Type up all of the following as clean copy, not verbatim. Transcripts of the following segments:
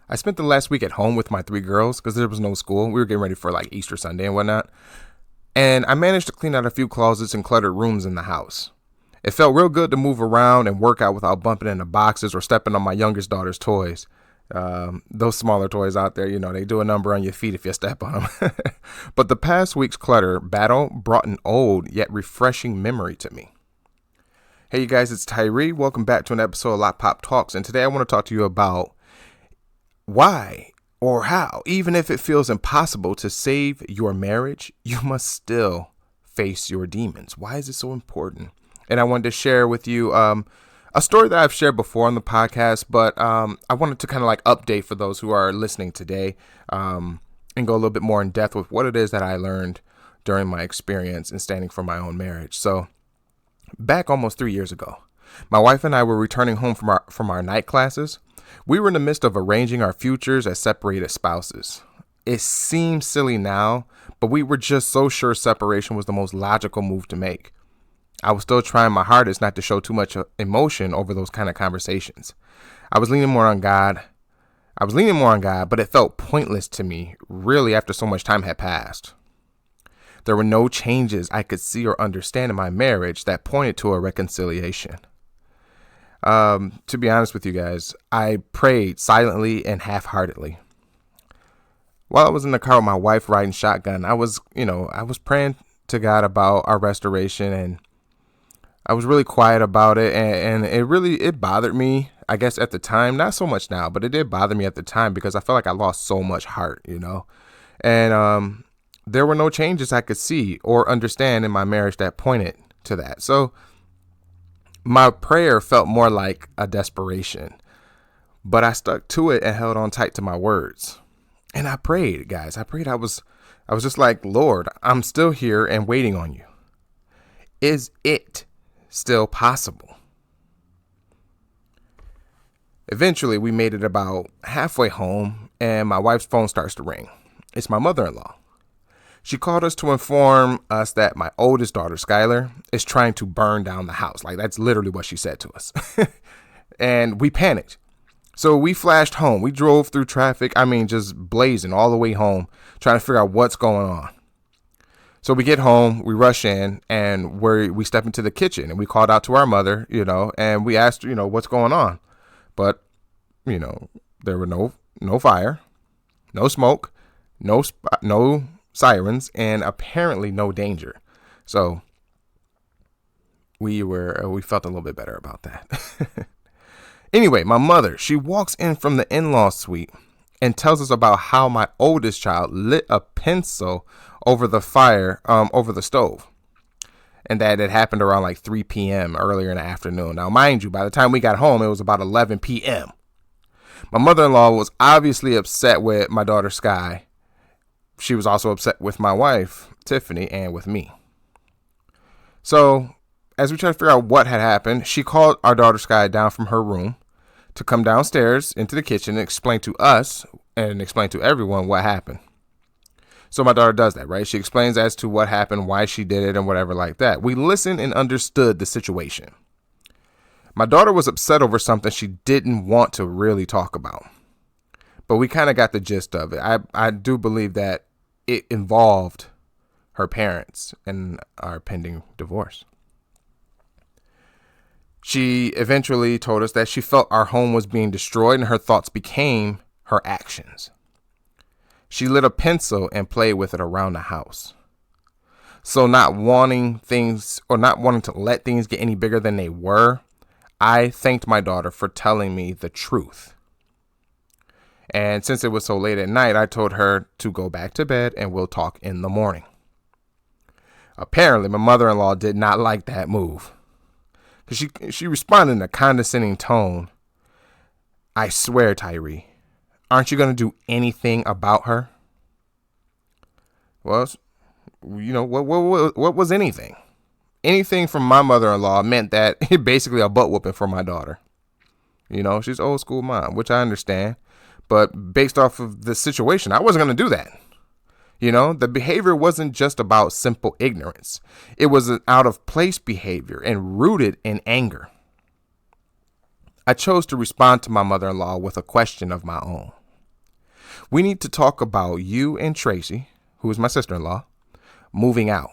I spent the last week at home with my three girls because there was no school. We were getting ready for like Easter Sunday and whatnot. And I managed to clean out a few closets and cluttered rooms in the house. It felt real good to move around and work out without bumping into boxes or stepping on my youngest daughter's toys. Those smaller toys out there, they do a number on your feet if you step on them. But the past week's clutter battle brought an old yet refreshing memory to me. Hey, you guys, it's Tyree. Welcome back to an episode of Lot Pop Talks. And today I want to talk to you about why or how, even if it feels impossible to save your marriage, you must still face your demons. Why is it so important? And I wanted to share with you a story that I've shared before on the podcast, but I wanted to kind of like update for those who are listening today and go a little bit more in depth with what it is that I learned during my experience in standing for my own marriage. So back almost 3 years ago, my wife and I were returning home from our night classes. We were in the midst of arranging our futures as separated spouses. It seems silly now, but we were just so sure separation was the most logical move to make. I was still trying my hardest not to show too much emotion over those kind of conversations. I was leaning more on God, but it felt pointless to me, really, after so much time had passed. There were no changes I could see or understand in my marriage that pointed to a reconciliation. To be honest with you guys, I prayed silently and half-heartedly. While I was in the car with my wife riding shotgun, I was praying to God about our restoration, and I was really quiet about it, and it bothered me, I guess, at the time. Not so much now, but it did bother me at the time because I felt like I lost so much heart, and there were no changes I could see or understand in my marriage that pointed to that. So my prayer felt more like a desperation, but I stuck to it and held on tight to my words. And I prayed, guys. I was just like, Lord, I'm still here and waiting on you. Is it still possible? Eventually, we made it about halfway home, and my wife's phone starts to ring. It's my mother-in-law. She called us to inform us that my oldest daughter, Skylar, is trying to burn down the house. Like, that's literally what she said to us. And we panicked. So we flashed home. We drove through traffic. Just blazing all the way home, trying to figure out what's going on. So we get home, we rush in, and we step into the kitchen, and we called out to our mother, and we asked her, what's going on. But, there were no fire, no smoke, no sirens, and apparently no danger. So we felt a little bit better about that. Anyway, my mother, she walks in from the in-law suite and tells us about how my oldest child lit a pencil over the fire, over the stove. And that it happened around like 3 p.m. earlier in the afternoon. Now, mind you, by the time we got home, it was about 11 p.m. My mother-in-law was obviously upset with my daughter, Sky. She was also upset with my wife, Tiffany, and with me. So as we tried to figure out what had happened, she called our daughter, Sky, down from her room to come downstairs into the kitchen and explain to us and explain to everyone what happened. So my daughter does that, right? She explains as to what happened, why she did it, and whatever like that. We listened and understood the situation. My daughter was upset over something she didn't want to really talk about, but we kind of got the gist of it. I do believe that it involved her parents and our pending divorce. She eventually told us that she felt our home was being destroyed and her thoughts became her actions. She lit a pencil and played with it around the house. So not wanting to let things get any bigger than they were, I thanked my daughter for telling me the truth. And since it was so late at night, I told her to go back to bed and we'll talk in the morning. Apparently, my mother-in-law did not like that move. Because she responded in a condescending tone. I swear, Tyree, aren't you going to do anything about her? Well, what was anything? Anything from my mother-in-law meant that basically a butt whooping for my daughter. She's old school mom, which I understand. But based off of the situation, I wasn't going to do that. The behavior wasn't just about simple ignorance. It was an out of place behavior and rooted in anger. I chose to respond to my mother-in-law with a question of my own. We need to talk about you and Tracy, who is my sister-in-law, moving out.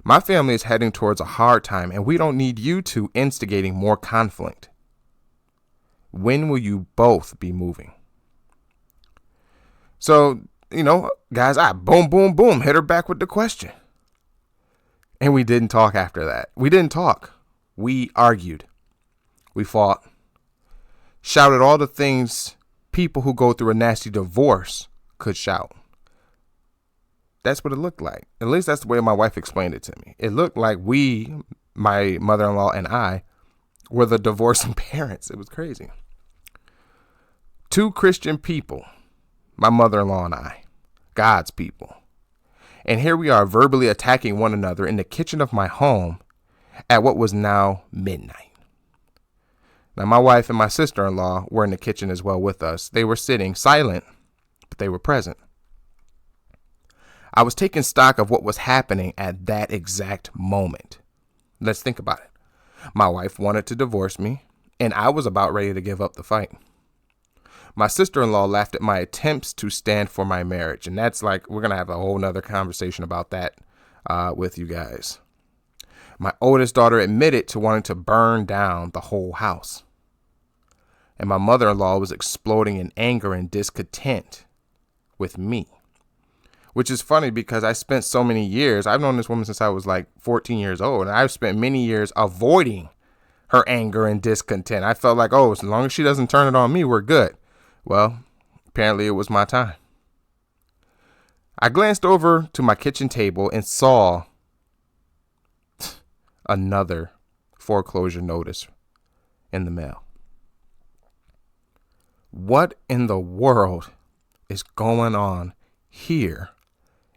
My family is heading towards a hard time, and we don't need you two instigating more conflict. When will you both be moving? So, guys, I boom, boom, boom, hit her back with the question. And we didn't talk after that. We didn't talk. We argued. We fought. Shouted all the things people who go through a nasty divorce could shout. That's what it looked like. At least that's the way my wife explained it to me. It looked like we, my mother-in-law and I, were the divorcing parents. It was crazy. Two Christian people, my mother-in-law and I, God's people. And here we are verbally attacking one another in the kitchen of my home at what was now midnight. Now, my wife and my sister-in-law were in the kitchen as well with us. They were sitting silent, but they were present. I was taking stock of what was happening at that exact moment. Let's think about it. My wife wanted to divorce me, and I was about ready to give up the fight. My sister-in-law laughed at my attempts to stand for my marriage, and that's like, we're going to have a whole nother conversation about that with you guys. My oldest daughter admitted to wanting to burn down the whole house. And my mother-in-law was exploding in anger and discontent with me. Which is funny because I spent so many years, I've known this woman since I was like 14 years old, and I've spent many years avoiding her anger and discontent. I felt like, as long as she doesn't turn it on me, we're good. Well, apparently it was my time. I glanced over to my kitchen table and saw another foreclosure notice in the mail. What in the world is going on here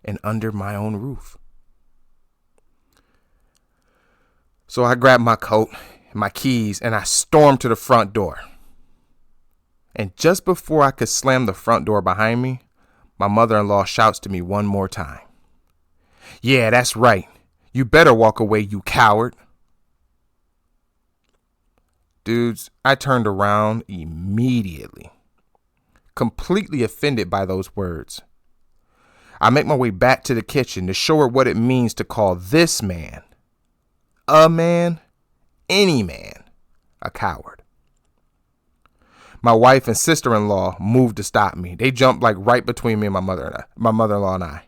and under my own roof? So I grabbed my coat, my keys, and I stormed to the front door. And just before I could slam the front door behind me, my mother-in-law shouts to me one more time. "Yeah, that's right. You better walk away, you coward." Dudes, I turned around immediately, completely offended by those words. I make my way back to the kitchen to show her what it means to call this man, a man, any man, a coward. My wife and sister-in-law moved to stop me. They jumped like right between me and my mother-in-law and I,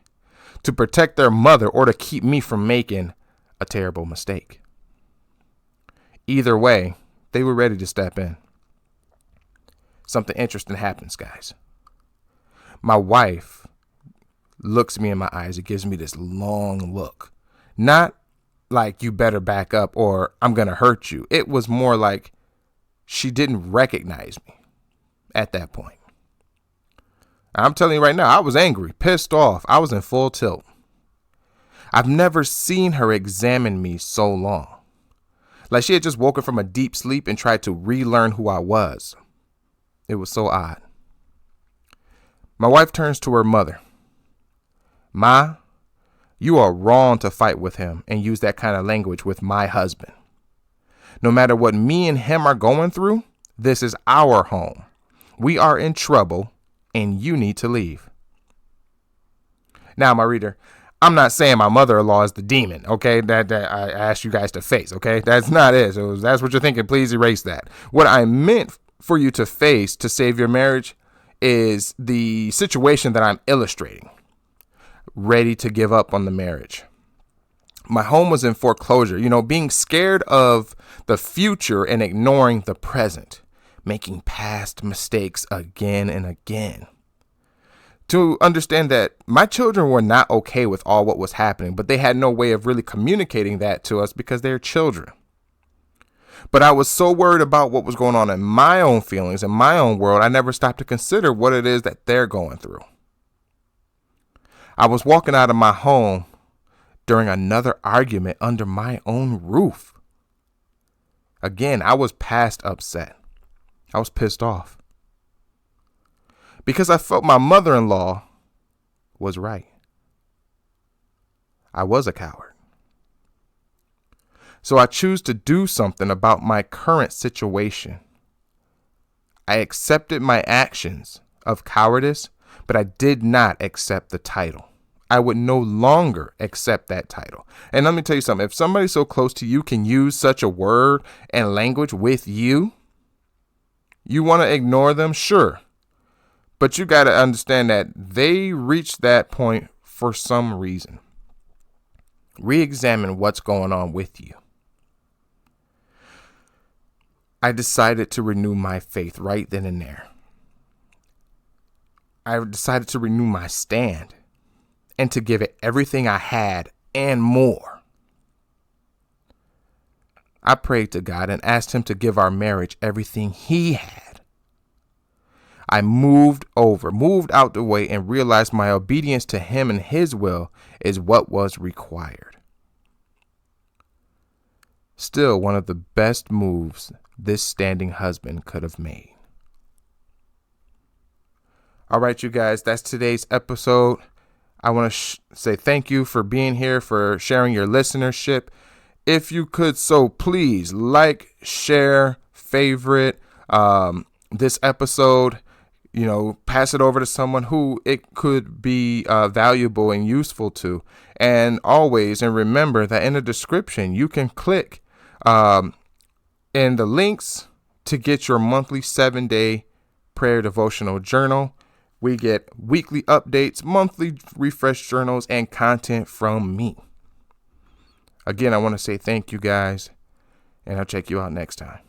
to protect their mother or to keep me from making a terrible mistake. Either way, they were ready to step in. Something interesting happens, guys. My wife looks me in my eyes. It gives me this long look. Not like you better back up or I'm going to hurt you. It was more like she didn't recognize me at that point. I'm telling you right now, I was angry, pissed off. I was in full tilt. I've never seen her examine me so long. Like she had just woken from a deep sleep and tried to relearn who I was. It was so odd. My wife turns to her mother. "Ma, you are wrong to fight with him and use that kind of language with my husband. No matter what me and him are going through, this is our home. We are in trouble and you need to leave." Now, my reader, I'm not saying my mother-in-law is the demon, okay, that I asked you guys to face, okay? That's not it. So if that's what you're thinking, please erase that. What I meant for you to face to save your marriage is the situation that I'm illustrating. Ready to give up on the marriage. My home was in foreclosure, being scared of the future and ignoring the present, making past mistakes again and again. To understand that my children were not okay with all what was happening, but they had no way of really communicating that to us because they're children. But I was so worried about what was going on in my own feelings, in my own world, I never stopped to consider what it is that they're going through. I was walking out of my home during another argument under my own roof. Again, I was past upset. I was pissed off. Because I felt my mother-in-law was right. I was a coward. So I choose to do something about my current situation. I accepted my actions of cowardice, but I did not accept the title. I would no longer accept that title. And let me tell you something. If somebody so close to you can use such a word and language with you, you want to ignore them? Sure. But you got to understand that they reached that point for some reason. Re-examine what's going on with you. I decided to renew my faith right then and there. I decided to renew my stand and to give it everything I had and more. I prayed to God and asked him to give our marriage everything he had. I moved out the way, and realized my obedience to him and his will is what was required. Still one of the best moves this standing husband could have made. All right, you guys, that's today's episode. I want to say thank you for being here, for sharing your listenership. If you could, so please like, share, favorite this episode. Pass it over to someone who it could be valuable and useful to. And remember that in the description, you can click in the links to get your monthly 7-day prayer devotional journal. We get weekly updates, monthly refresh journals, and content from me. Again, I want to say thank you guys, and I'll check you out next time.